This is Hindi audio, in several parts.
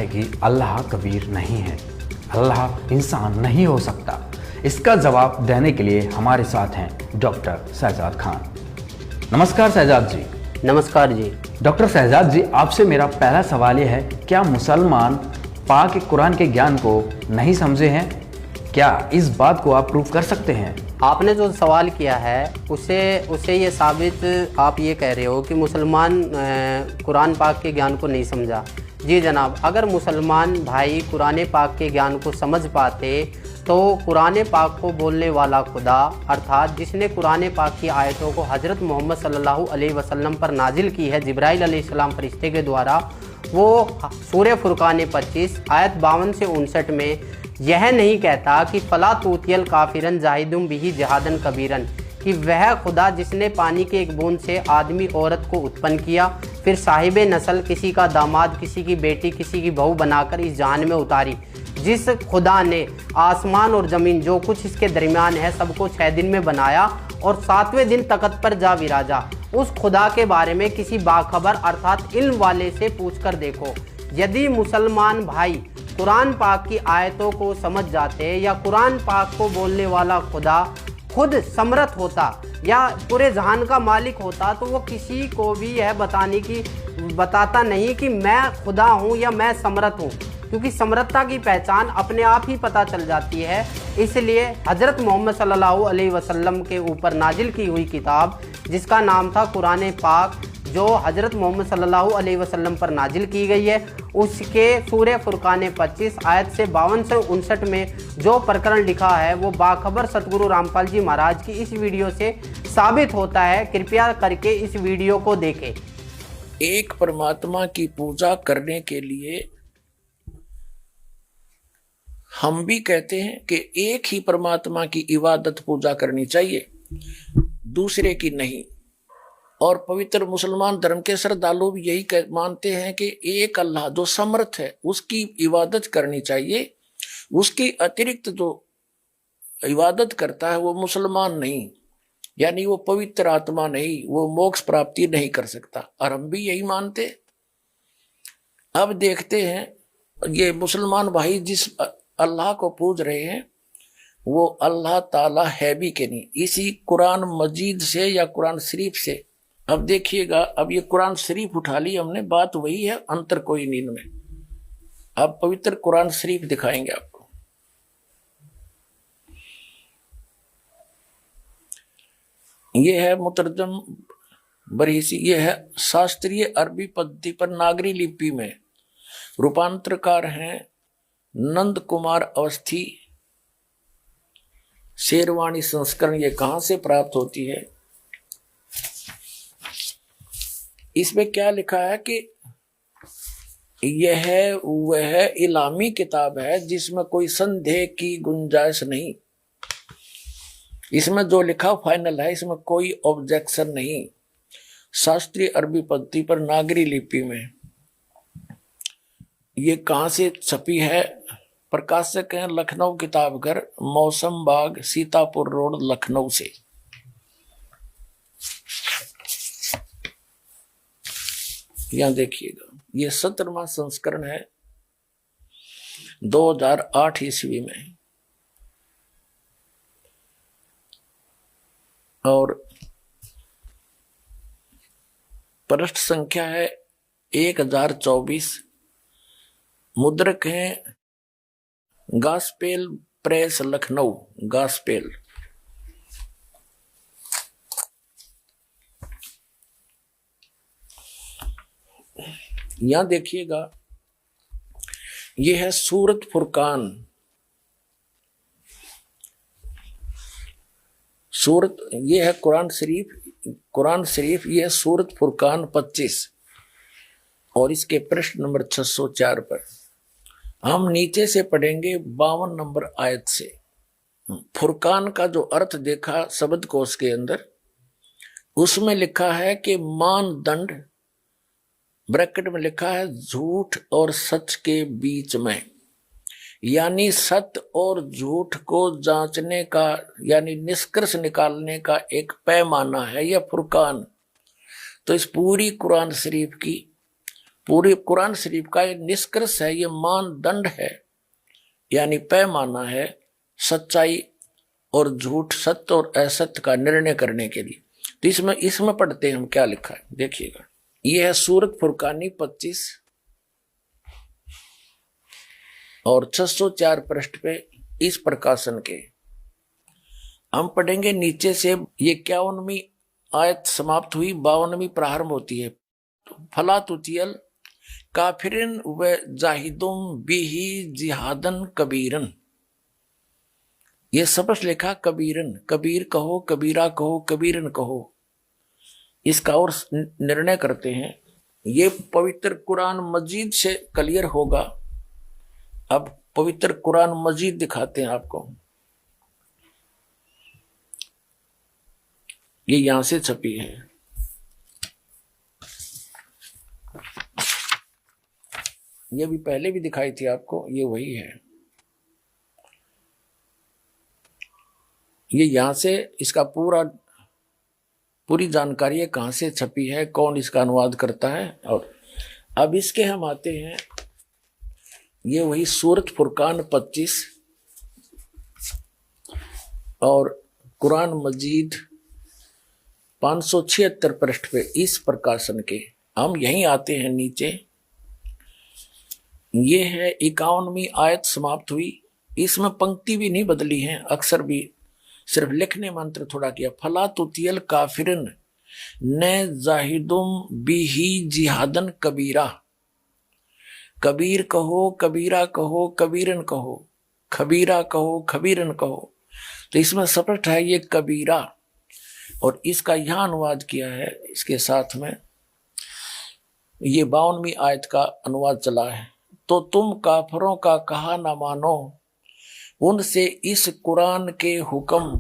कि अल्लाह कबीर नहीं है, अल्लाह इंसान नहीं हो सकता? इसका जवाब देने के लिए हमारे साथ हैं डॉक्टर शहजाद खान। नमस्कार शहजाद जी। नमस्कार जी। डॉक्टर शहजाद जी, आपसे मेरा पहला सवाल यह है, क्या मुसलमान पाक कुरान के ज्ञान को नहीं समझे हैं? क्या इस बात को आप प्रूव कर सकते हैं? आपने जो सवाल किया है उसे ये साबित आप ये कह रहे हो कि मुसलमान कुरान पाक के ज्ञान को नहीं समझा। जी जनाब, अगर मुसलमान भाई कुरान पाक के ज्ञान को समझ पाते तो कुरान पाक को बोलने वाला खुदा अर्थात जिसने कुरान पाक की आयतों को हज़रत मोहम्मद सल्लल्लाहु अलैहि वसल्लम पर नाजिल की है जिब्राइल अलैहिस्सलाम फरिश्ते के द्वारा, वो सूरह फुरकान 25 आयत 52 से 59 में यह नहीं कहता कि फ़ला तूतियल काफिरन जाहिदुम बिही जिहादन कबीरन, कि वह खुदा जिसने पानी के एक बूंद से आदमी औरत को उत्पन्न किया, फिर साहिब नस्ल किसी का दामाद, किसी की बेटी, किसी की बहू बनाकर इस जहान में उतारी, जिस खुदा ने आसमान और ज़मीन जो कुछ इसके दरमियान है सबको 6 दिन में बनाया और 7वें दिन तख्त पर जा विराजा, उस खुदा के बारे में किसी बाखबर अर्थात इल्म वाले से पूछकर देखो। यदि मुसलमान भाई कुरान पाक की आयतों को समझ जाते या कुरान पाक को बोलने वाला खुदा खुद समर्थ होता या पूरे जहान का मालिक होता तो वो किसी को भी यह बताता नहीं कि मैं खुदा हूँ या मैं समर्थ हूँ, क्योंकि समर्थता की पहचान अपने आप ही पता चल जाती है। इसलिए हज़रत मोहम्मद सल्लल्लाहु अलैहि वसल्लम के ऊपर नाजिल की हुई किताब जिसका नाम था कुरान पाक, जो हज़रत मोहम्मद सल्लल्लाहु अलैहि वसल्लम पर नाजिल की गई है, उसके सूरह फुरकान 25 आयत से 52 से 59 में जो प्रकरण लिखा है वो बाखबर सतगुरु रामपाल जी महाराज की इस वीडियो से साबित होता है। कृपया करके इस वीडियो को देखें। एक परमात्मा की पूजा करने के लिए हम भी कहते हैं कि एक ही परमात्मा की इबादत पूजा करनी चाहिए, दूसरे की नहीं। और पवित्र मुसलमान धर्म के श्रद्धालु भी यही मानते हैं कि एक अल्लाह जो समर्थ है उसकी इबादत करनी चाहिए, उसकी अतिरिक्त जो इबादत करता है वो मुसलमान नहीं, यानी वो पवित्र आत्मा नहीं, वो मोक्ष प्राप्ति नहीं कर सकता। और हम भी यही मानते। अब देखते हैं ये मुसलमान भाई जिस अल्लाह को पूज रहे हैं वो अल्लाह ताला है भी कि नहीं, इसी कुरान मजीद से या कुरान शरीफ से। अब देखिएगा, अब ये कुरान शरीफ उठा ली हमने, बात वही है, अंतर कोई नहीं इनमें। अब पवित्र कुरान शरीफ दिखाएंगे आपको। ये है मुतरजम बरहीसी, ये है शास्त्रीय अरबी पद्धति पर नागरी लिपि में, रूपांतरकार हैं नंद कुमार अवस्थी। शेरवाणी संस्करण ये कहां से प्राप्त होती है? इसमें क्या लिखा है कि यह वह इलामी किताब है जिसमें कोई संदेह की गुंजाइश नहीं, इसमें जो लिखा फाइनल है, इसमें कोई ऑब्जेक्शन नहीं। शास्त्रीय अरबी पद्धति पर नागरी लिपि में ये कहां से छपी है? प्रकाशक हैं लखनऊ किताब घर, मौसम बाग, सीतापुर रोड, लखनऊ से। यहां देखिएगा, ये 17वां संस्करण है 2008 ईस्वी में, और पृष्ठ संख्या है 1024। मुद्रक हैं गास्पेल प्रेस लखनऊ, गास्पेल। यहां देखिएगा, यह है सूरत फुरकान, सूरत, यह है कुरान शरीफ, यह है सूरत फुरकान 25 और इसके पृष्ठ नंबर 604 पर। हम नीचे से पढ़ेंगे 52 नंबर आयत से। फुरकान का जो अर्थ देखा शब्द कोश के अंदर, उसमें लिखा है कि मानदंड, ब्रैकेट में लिखा है झूठ और सच के बीच में, यानी सत्य और झूठ को जांचने का यानी निष्कर्ष निकालने का एक पैमाना है यह फुरकान। तो इस पूरी कुरान शरीफ की पूरे कुरान शरीफ का ये निष्कर्ष है, ये मानदंड है, यानी पैमाना है सच्चाई और झूठ, सत्य और असत्य का निर्णय करने के लिए। तो इसमें पढ़ते हैं हम क्या लिखा है, देखिएगा। ये है सूरत फुरकानी 25 और 604 पृष्ठ पे इस प्रकाशन के हम पढ़ेंगे नीचे से। ये 51वीं आयत समाप्त हुई, 52वीं प्रारंभ होती है। फला तुतियल काफिरिन व जाहिदुम बिही जिहादन कबीरन। ये सबस लिखा कबीरन, कबीर कहो, कबीरा कहो, कबीरन कहो। इसका और निर्णय करते हैं। ये पवित्र कुरान मजीद से क्लियर होगा। अब पवित्र कुरान मजीद दिखाते हैं आपको। ये यहां से छपी है। ये भी पहले भी दिखाई थी आपको, ये वही है। ये यहां से इसका पूरी जानकारी है, कहां से छपी है, कौन इसका अनुवाद करता है। और अब इसके हम आते हैं, ये वही सूरत फुरकान 25 और कुरान मजीद 576 पृष्ठ पे इस प्रकाशन के हम यहीं आते हैं नीचे। ये है 51वीं आयत समाप्त हुई। इसमें पंक्ति भी नहीं बदली है, अक्सर भी सिर्फ लिखने मंत्र थोड़ा किया। फला तुतियल काफिरन न जाहिदुम बिही जिहादन कबीरा। कबीर कहो, कबीरा कहो, कबीरन कहो, खबीरा कहो, खबीरन कहो। तो इसमें स्पष्ट है ये कबीरा, और इसका यहां अनुवाद किया है इसके साथ में। ये 52वीं आयत का अनुवाद चला है। तो तुम काफरों का कहा ना मानो, उनसे इस कुरान के हुक्म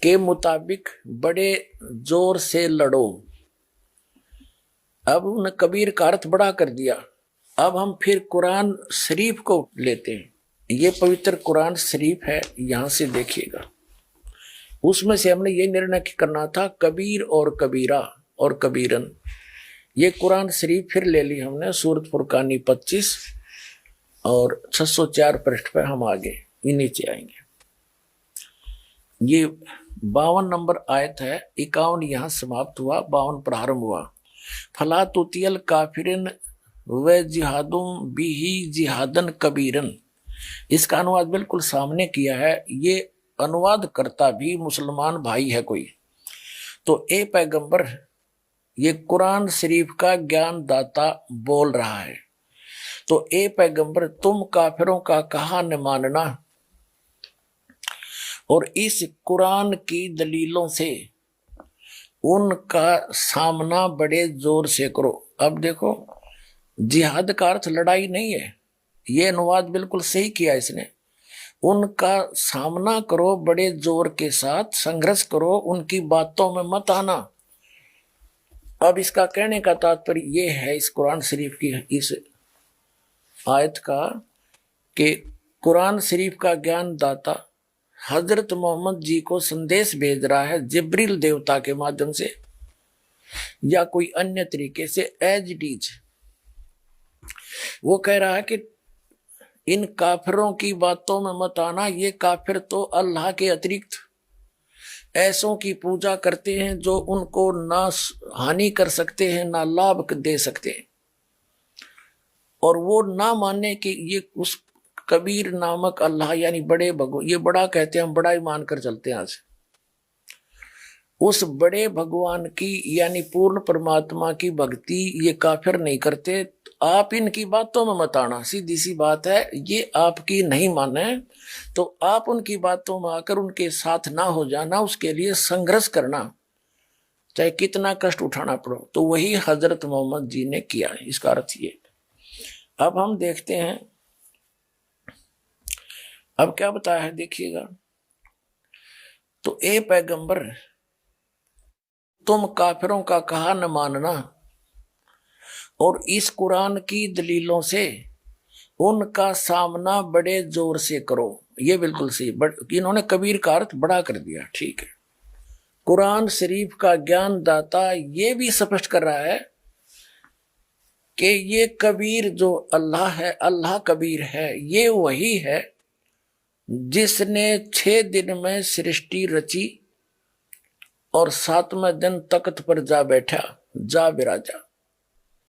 के मुताबिक बड़े जोर से लड़ो। अब उन कबीर का अर्थ बड़ा कर दिया। अब हम फिर कुरान शरीफ को लेते हैं। ये पवित्र कुरान शरीफ है, यहां से देखिएगा। उसमें से हमने ये निर्णय करना था कबीर और कबीरा और कबीरन। ये कुरान शरीफ फिर ले ली हमने, सूरत फुरकानी 25 और 604 पृष्ठ पे हम आगे नीचे आएंगे। ये 52 नंबर आयत है, 51 यहां समाप्त हुआ, 52 प्रारंभ हुआ। फला तुतियल काफिरिन व जिहादुम बिही जिहादन कबीरन। इसका अनुवाद बिल्कुल सामने किया है। ये अनुवाद करता भी मुसलमान भाई है कोई। तो ए पैगंबर, ये कुरान शरीफ का ज्ञान दाता बोल रहा है। तो ए पैगंबर, तुम काफिरों का कहा न मानना और इस कुरान की दलीलों से उनका सामना बड़े जोर से करो। अब देखो, जिहाद का अर्थ लड़ाई नहीं है, ये अनुवाद बिल्कुल सही किया इसने। उनका सामना करो, बड़े जोर के साथ संघर्ष करो, उनकी बातों में मत आना। अब इसका कहने का तात्पर्य ये है इस कुरान शरीफ की इस आयत का कि कुरान शरीफ का ज्ञान दाता हजरत मोहम्मद जी को संदेश भेज रहा है जिब्रील देवता के माध्यम से या कोई अन्य तरीके से, एज इट इज। वो कह रहा है कि इन काफिरों की बातों में मत आना। ये काफिर तो अल्लाह के अतिरिक्त ऐसों की पूजा करते हैं जो उनको ना हानि कर सकते हैं ना लाभ दे सकते हैं। और वो ना माने कि ये उस कबीर नामक अल्लाह यानी बड़े भगवान, ये बड़ा कहते हैं, हम बड़ा ही मानकर चलते हैं आज, उस बड़े भगवान की यानी पूर्ण परमात्मा की भक्ति ये काफिर नहीं करते। आप इनकी बातों में मत आना, सीधी सी बात है। ये आपकी नहीं माने तो आप उनकी बातों में आकर उनके साथ ना हो जाना, उसके लिए संघर्ष करना, चाहे कितना कष्ट उठाना पड़ो। तो वही हजरत मोहम्मद जी ने किया है, इसका अर्थ ये। अब हम देखते हैं अब क्या बताया है, देखिएगा। तो ए पैगंबर, तुम काफिरों का कहा न मानना और इस कुरान की दलीलों से उनका सामना बड़े जोर से करो। ये बिल्कुल सही, इन्होंने कबीर का अर्थ बड़ा कर दिया, ठीक है। कुरान शरीफ का ज्ञान दाता ये भी स्पष्ट कर रहा है कि ये कबीर जो अल्लाह है, अल्लाह कबीर है, ये वही है जिसने 6 दिन में सृष्टि रची और 7वें दिन तख्त पर जा बैठा, जा विराजा।